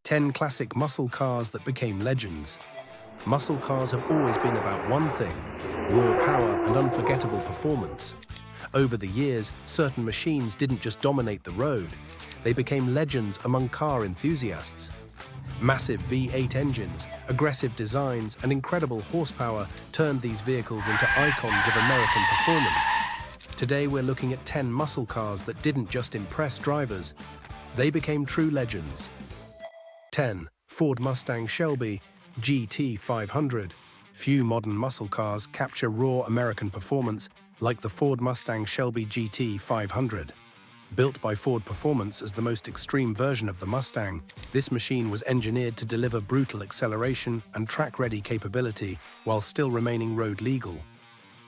10 classic muscle cars that became legends. Muscle cars have always been about one thing: raw power and unforgettable performance. Over the years, certain machines didn't just dominate the road, they became legends among car enthusiasts. Massive V8 engines, aggressive designs, and incredible horsepower turned these vehicles into icons of American performance. Today we're looking at 10 muscle cars that didn't just impress drivers, they became true legends. 10. Ford Mustang Shelby GT 500. Few modern muscle cars capture raw American performance like the Ford Mustang Shelby GT 500. Built by Ford Performance as the most extreme version of the Mustang, this machine was engineered to deliver brutal acceleration and track-ready capability while still remaining road legal.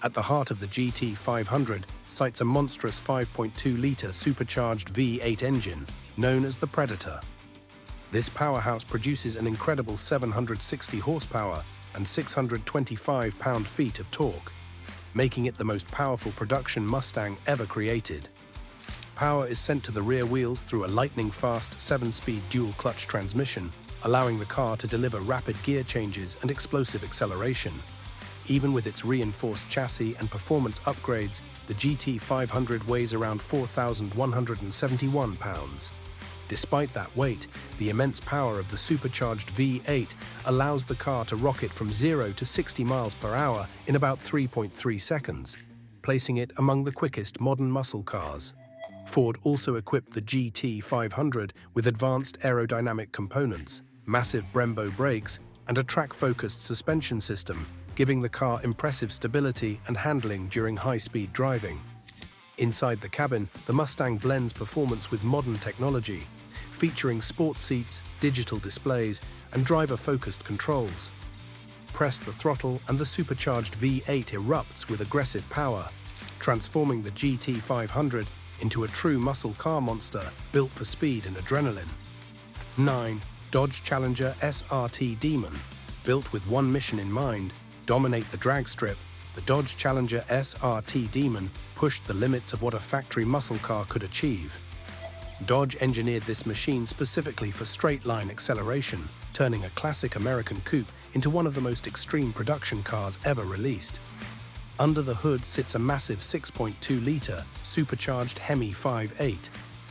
At the heart of the GT 500 sits a monstrous 5.2-litre supercharged V8 engine known as the Predator. This powerhouse produces an incredible 760 horsepower and 625 pound-feet of torque, making it the most powerful production Mustang ever created. Power is sent to the rear wheels through a lightning-fast 7-speed dual-clutch transmission, allowing the car to deliver rapid gear changes and explosive acceleration. Even with its reinforced chassis and performance upgrades, the GT 500 weighs around 4,171 pounds. Despite that weight, the immense power of the supercharged V8 allows the car to rocket from 0 to 60 miles per hour in about 3.3 seconds, placing it among the quickest modern muscle cars. Ford also equipped the GT 500 with advanced aerodynamic components, massive Brembo brakes, and a track-focused suspension system, giving the car impressive stability and handling during high-speed driving. Inside the cabin, the Mustang blends performance with modern technology, featuring sports seats, digital displays, and driver-focused controls. Press the throttle and the supercharged V8 erupts with aggressive power, transforming the GT 500 into a true muscle car monster built for speed and adrenaline. 9. Dodge Challenger SRT Demon. Built with one mission in mind: dominate the drag strip, the Dodge Challenger SRT Demon pushed the limits of what a factory muscle car could achieve. Dodge engineered this machine specifically for straight-line acceleration, turning a classic American coupe into one of the most extreme production cars ever released. Under the hood sits a massive 6.2-litre supercharged Hemi 5.8,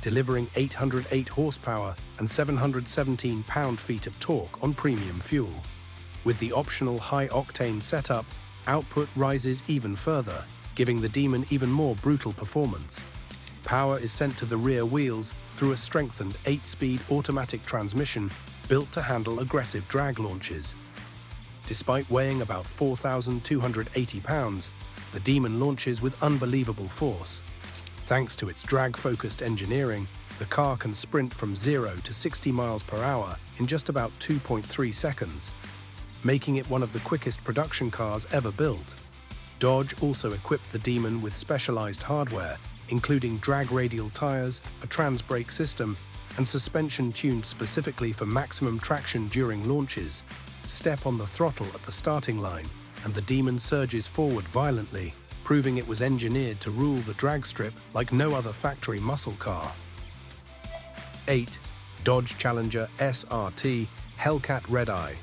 delivering 808 horsepower and 717 pound-feet of torque on premium fuel. With the optional high-octane setup, output rises even further, giving the Demon even more brutal performance. Power is sent to the rear wheels through a strengthened 8-speed automatic transmission built to handle aggressive drag launches. Despite weighing about 4,280 pounds, the Demon launches with unbelievable force. Thanks to its drag-focused engineering, the car can sprint from 0 to 60 miles per hour in just about 2.3 seconds, making it one of the quickest production cars ever built. Dodge also equipped the Demon with specialized hardware, including drag radial tires, a trans brake system, and suspension tuned specifically for maximum traction during launches. Step on the throttle at the starting line, and the Demon surges forward violently, proving it was engineered to rule the drag strip like no other factory muscle car. 8. Dodge Challenger SRT Hellcat Red Eye.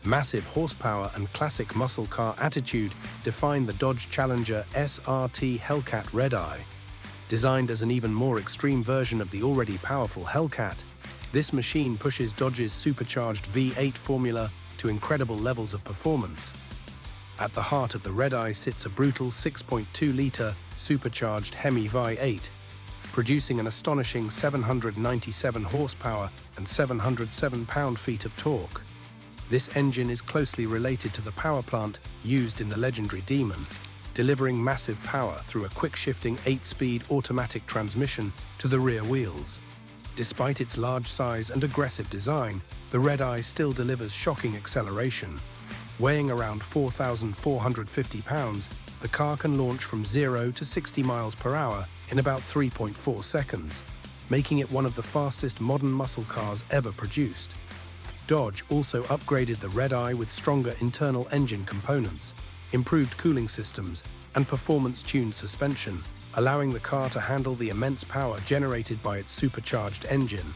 Massive horsepower and classic muscle car attitude define the Dodge Challenger SRT Hellcat Red Eye. Designed as an even more extreme version of the already powerful Hellcat, this machine pushes Dodge's supercharged V8 formula to incredible levels of performance. At the heart of the Red Eye sits a brutal 6.2-litre supercharged Hemi V8, producing an astonishing 797 horsepower and 707 pound-feet of torque. This engine is closely related to the power plant used in the legendary Demon, delivering massive power through a quick-shifting 8-speed automatic transmission to the rear wheels. Despite its large size and aggressive design, the Red Eye still delivers shocking acceleration. Weighing around 4,450 pounds, the car can launch from 0 to 60 miles per hour in about 3.4 seconds, making it one of the fastest modern muscle cars ever produced. Dodge also upgraded the Red Eye with stronger internal engine components, improved cooling systems, and performance-tuned suspension, allowing the car to handle the immense power generated by its supercharged engine.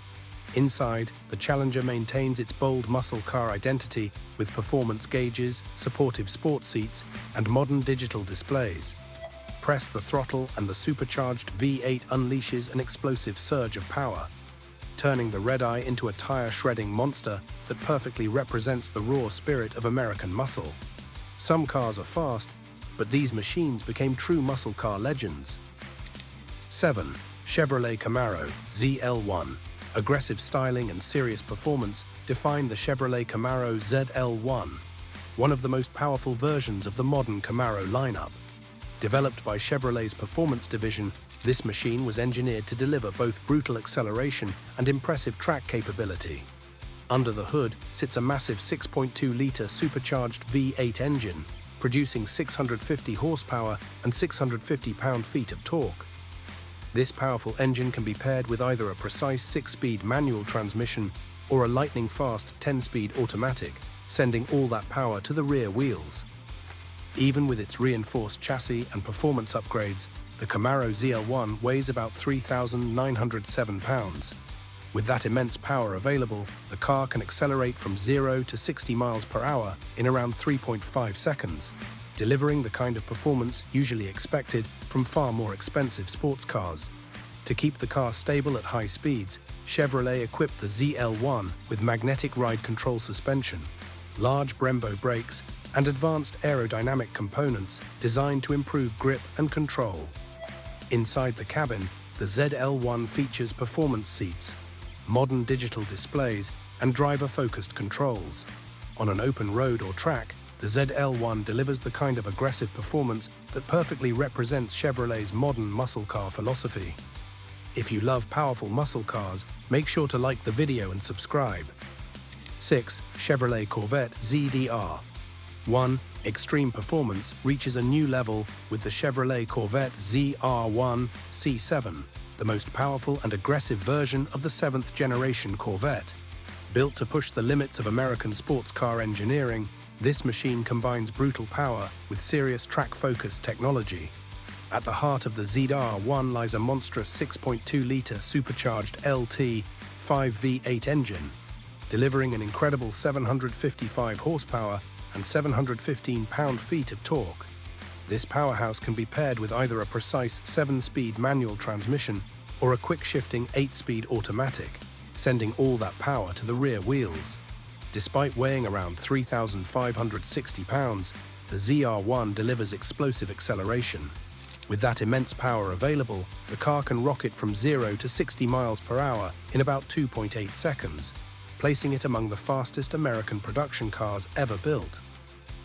Inside, the Challenger maintains its bold muscle car identity with performance gauges, supportive sports seats, and modern digital displays. Press the throttle and the supercharged V8 unleashes an explosive surge of power, turning the red-eye into a tire-shredding monster that perfectly represents the raw spirit of American muscle. Some cars are fast, but these machines became true muscle car legends. 7. Chevrolet Camaro ZL1. Aggressive styling and serious performance define the Chevrolet Camaro ZL1, one of the most powerful versions of the modern Camaro lineup. Developed by Chevrolet's performance division, this machine was engineered to deliver both brutal acceleration and impressive track capability. Under the hood sits a massive 6.2-liter supercharged V8 engine, producing 650 horsepower and 650 pound-feet of torque. This powerful engine can be paired with either a precise 6-speed manual transmission or a lightning-fast 10-speed automatic, sending all that power to the rear wheels. Even with its reinforced chassis and performance upgrades, the Camaro ZL1 weighs about 3,907 pounds. With that immense power available, the car can accelerate from 0 to 60 miles per hour in around 3.5 seconds, delivering the kind of performance usually expected from far more expensive sports cars. To keep the car stable at high speeds, Chevrolet equipped the ZL1 with magnetic ride control suspension, large Brembo brakes, and advanced aerodynamic components designed to improve grip and control. Inside the cabin, the ZL1 features performance seats, modern digital displays, and driver-focused controls. On an open road or track, the ZL1 delivers the kind of aggressive performance that perfectly represents Chevrolet's modern muscle car philosophy. If you love powerful muscle cars, make sure to like the video and subscribe. 6. Chevrolet Corvette ZDR. 1. Extreme performance reaches a new level with the Chevrolet Corvette ZR1 C7, the most powerful and aggressive version of the 7th generation Corvette. Built to push the limits of American sports car engineering, this machine combines brutal power with serious track-focused technology. At the heart of the ZR1 lies a monstrous 6.2-liter supercharged LT 5V8 engine, delivering an incredible 755 horsepower and 715 pound-feet of torque. This powerhouse can be paired with either a precise 7-speed manual transmission or a quick-shifting 8-speed automatic, sending all that power to the rear wheels. Despite weighing around 3,560 pounds, the ZR1 delivers explosive acceleration. With that immense power available, the car can rocket from 0 to 60 miles per hour in about 2.8 seconds, placing it among the fastest American production cars ever built.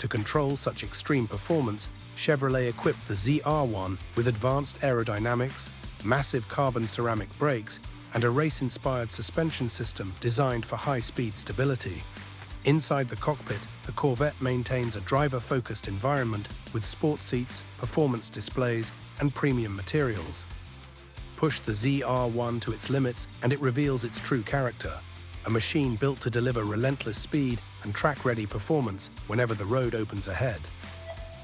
To control such extreme performance, Chevrolet equipped the ZR1 with advanced aerodynamics, massive carbon ceramic brakes, and a race-inspired suspension system designed for high-speed stability. Inside the cockpit, the Corvette maintains a driver-focused environment with sports seats, performance displays, and premium materials. Push the ZR1 to its limits and it reveals its true character, a machine built to deliver relentless speed and track-ready performance whenever the road opens ahead.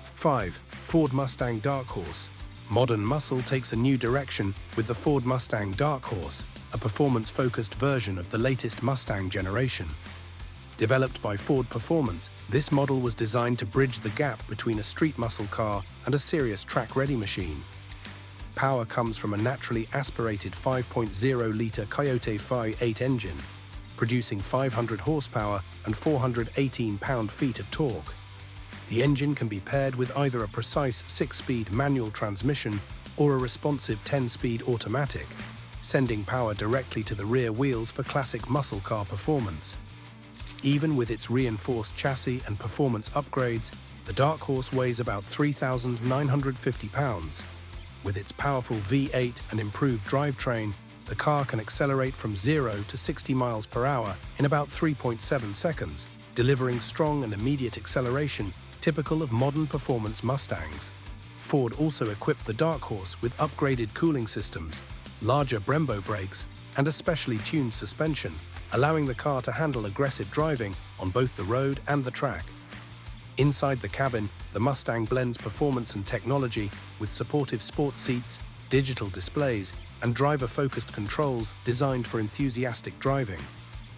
5. Ford Mustang Dark Horse. Modern muscle takes a new direction with the Ford Mustang Dark Horse, a performance-focused version of the latest Mustang generation. Developed by Ford Performance, this model was designed to bridge the gap between a street muscle car and a serious track-ready machine. Power comes from a naturally aspirated 5.0-liter Coyote Phi-8 engine, producing 500 horsepower and 418 pound-feet of torque. The engine can be paired with either a precise 6-speed manual transmission or a responsive 10-speed automatic, sending power directly to the rear wheels for classic muscle car performance. Even with its reinforced chassis and performance upgrades, the Dark Horse weighs about 3,950 pounds. With its powerful V8 and improved drivetrain, the car can accelerate from 0 to 60 miles per hour in about 3.7 seconds, delivering strong and immediate acceleration typical of modern performance Mustangs. Ford also equipped the Dark Horse with upgraded cooling systems, larger Brembo brakes, and a specially tuned suspension, allowing the car to handle aggressive driving on both the road and the track. Inside the cabin, the Mustang blends performance and technology with supportive sports seats, digital displays, and driver-focused controls designed for enthusiastic driving.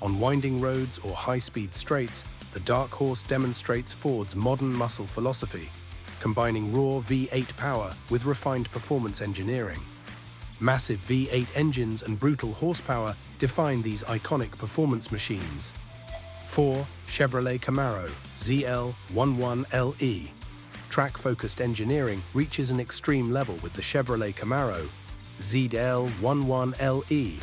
On winding roads or high-speed straights, the Dark Horse demonstrates Ford's modern muscle philosophy, combining raw V8 power with refined performance engineering. Massive V8 engines and brutal horsepower define these iconic performance machines. 4. Chevrolet Camaro ZL11LE. Track-focused engineering reaches an extreme level with the Chevrolet Camaro ZL11LE,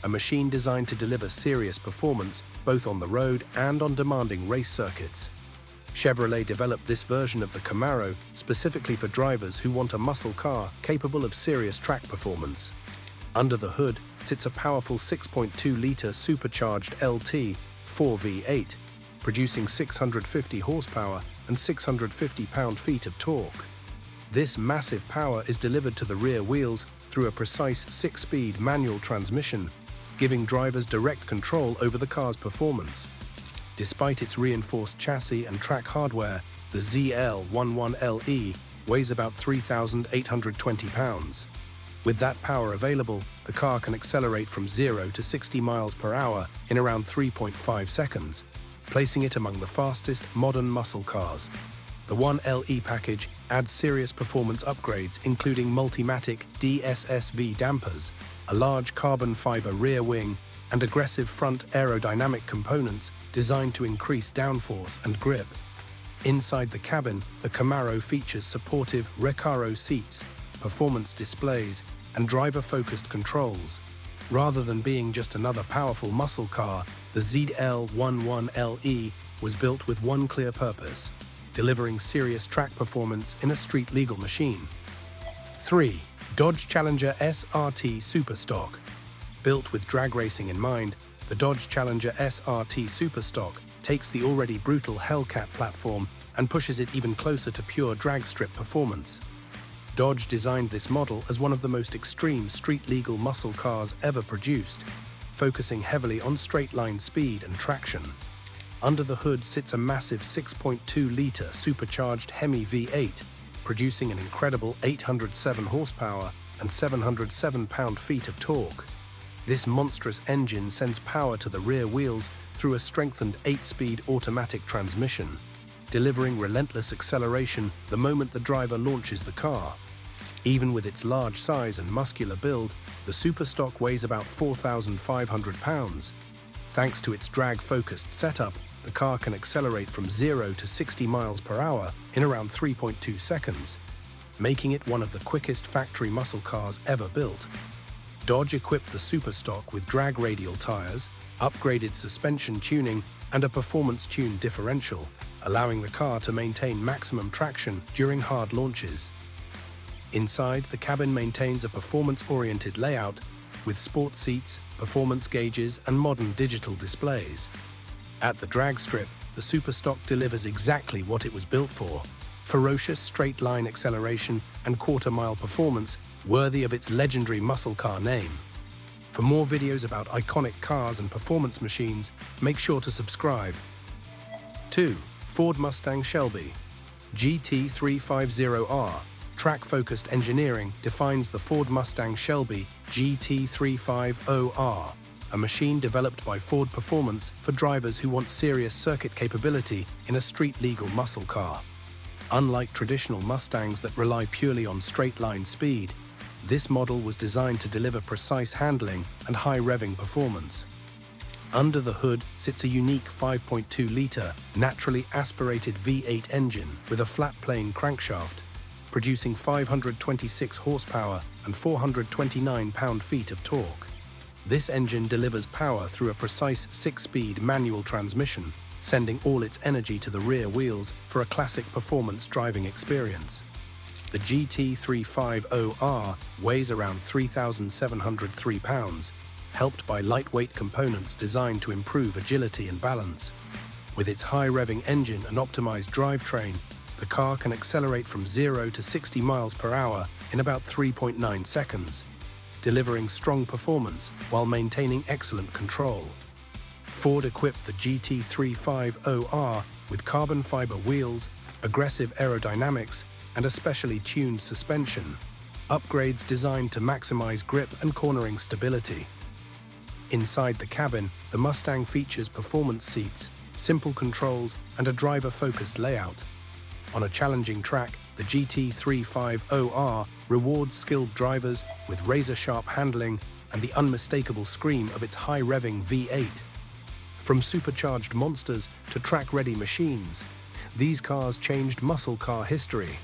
a machine designed to deliver serious performance both on the road and on demanding race circuits. Chevrolet developed this version of the Camaro specifically for drivers who want a muscle car capable of serious track performance. Under the hood sits a powerful 6.2-liter supercharged LT 4V8, producing 650 horsepower and 650 pound-feet of torque. This massive power is delivered to the rear wheels through a precise 6-speed manual transmission, giving drivers direct control over the car's performance. Despite its reinforced chassis and track hardware, the ZL11LE weighs about 3,820 pounds. With that power available, the car can accelerate from 0 to 60 miles per hour in around 3.5 seconds, placing it among the fastest modern muscle cars. The 1LE package adds serious performance upgrades including Multimatic DSSV dampers, a large carbon fiber rear wing, and aggressive front aerodynamic components designed to increase downforce and grip. Inside the cabin, the Camaro features supportive Recaro seats, performance displays, and driver-focused controls. Rather than being just another powerful muscle car, the ZL11LE was built with one clear purpose: delivering serious track performance in a street-legal machine. 3. Dodge Challenger SRT Superstock. Built with drag racing in mind, the Dodge Challenger SRT Superstock takes the already brutal Hellcat platform and pushes it even closer to pure drag strip performance. Dodge designed this model as one of the most extreme street-legal muscle cars ever produced, focusing heavily on straight-line speed and traction. Under the hood sits a massive 6.2-liter supercharged Hemi V8, producing an incredible 807 horsepower and 707 pound-feet of torque. This monstrous engine sends power to the rear wheels through a strengthened 8-speed automatic transmission, delivering relentless acceleration the moment the driver launches the car. Even with its large size and muscular build, the Superstock weighs about 4,500 pounds. Thanks to its drag-focused setup, the car can accelerate from 0 to 60 miles per hour in around 3.2 seconds, making it one of the quickest factory muscle cars ever built. Dodge equipped the Superstock with drag radial tires, upgraded suspension tuning, and a performance-tuned differential, allowing the car to maintain maximum traction during hard launches. Inside, the cabin maintains a performance-oriented layout with sport seats, performance gauges, and modern digital displays. At the drag strip, the Superstock delivers exactly what it was built for: ferocious straight-line acceleration and quarter-mile performance worthy of its legendary muscle car name. For more videos about iconic cars and performance machines, make sure to subscribe. 2. Ford Mustang Shelby GT350R. Track-focused engineering defines the Ford Mustang Shelby GT350R, a machine developed by Ford Performance for drivers who want serious circuit capability in a street-legal muscle car. Unlike traditional Mustangs that rely purely on straight-line speed, this model was designed to deliver precise handling and high revving performance. Under the hood sits a unique 5.2-liter naturally aspirated V8 engine with a flat-plane crankshaft, producing 526 horsepower and 429 pound-feet of torque. This engine delivers power through a precise 6-speed manual transmission, sending all its energy to the rear wheels for a classic performance driving experience. The GT350R weighs around 3,703 pounds, helped by lightweight components designed to improve agility and balance. With its high-revving engine and optimized drivetrain, the car can accelerate from 0 to 60 miles per hour in about 3.9 seconds, delivering strong performance while maintaining excellent control. Ford equipped the GT350R with carbon fiber wheels, aggressive aerodynamics, and a specially tuned suspension. upgrades designed to maximize grip and cornering stability. Inside the cabin, the Mustang features performance seats, simple controls, and a driver-focused layout. On a challenging track, the GT350R rewards skilled drivers with razor-sharp handling and the unmistakable scream of its high-revving V8. From supercharged monsters to track-ready machines, these cars changed muscle car history.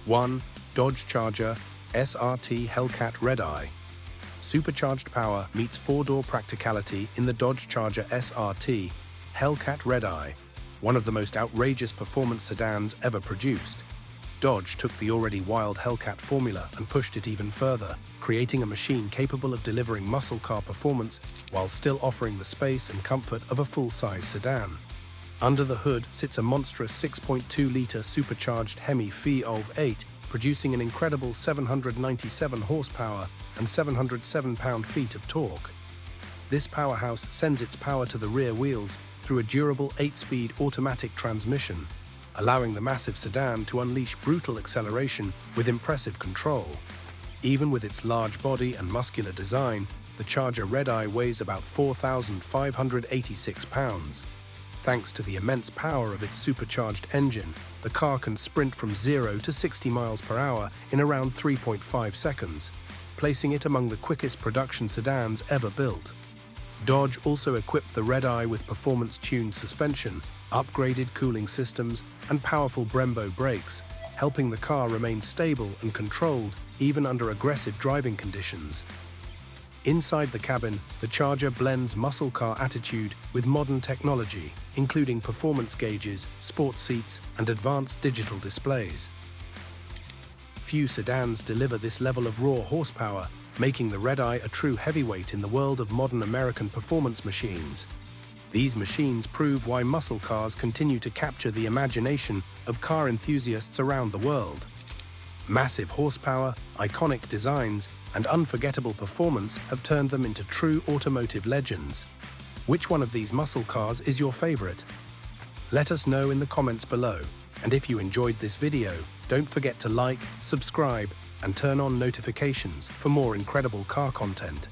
1. Dodge Charger SRT Hellcat Red-Eye. Supercharged power meets four-door practicality in the Dodge Charger SRT Hellcat Red-Eye, one of the most outrageous performance sedans ever produced. Dodge took the already wild Hellcat formula and pushed it even further, creating a machine capable of delivering muscle car performance while still offering the space and comfort of a full-size sedan. Under the hood sits a monstrous 6.2-litre supercharged Hemi V8, producing an incredible 797 horsepower and 707 pound-feet of torque. This powerhouse sends its power to the rear wheels through a durable 8-speed automatic transmission, allowing the massive sedan to unleash brutal acceleration with impressive control. Even with its large body and muscular design, the Charger Red-Eye weighs about 4,586 pounds. Thanks to the immense power of its supercharged engine, the car can sprint from 0 to 60 miles per hour in around 3.5 seconds, placing it among the quickest production sedans ever built. Dodge also equipped the Red-Eye with performance-tuned suspension, upgraded cooling systems, and powerful Brembo brakes, helping the car remain stable and controlled even under aggressive driving conditions. Inside the cabin, the Charger blends muscle car attitude with modern technology, including performance gauges, sports seats, and advanced digital displays. Few sedans deliver this level of raw horsepower, making the Red-Eye a true heavyweight in the world of modern American performance machines. These machines prove why muscle cars continue to capture the imagination of car enthusiasts around the world. Massive horsepower, iconic designs, and unforgettable performance have turned them into true automotive legends. Which one of these muscle cars is your favorite? Let us know in the comments below. And if you enjoyed this video, don't forget to like, subscribe, and turn on notifications for more incredible car content.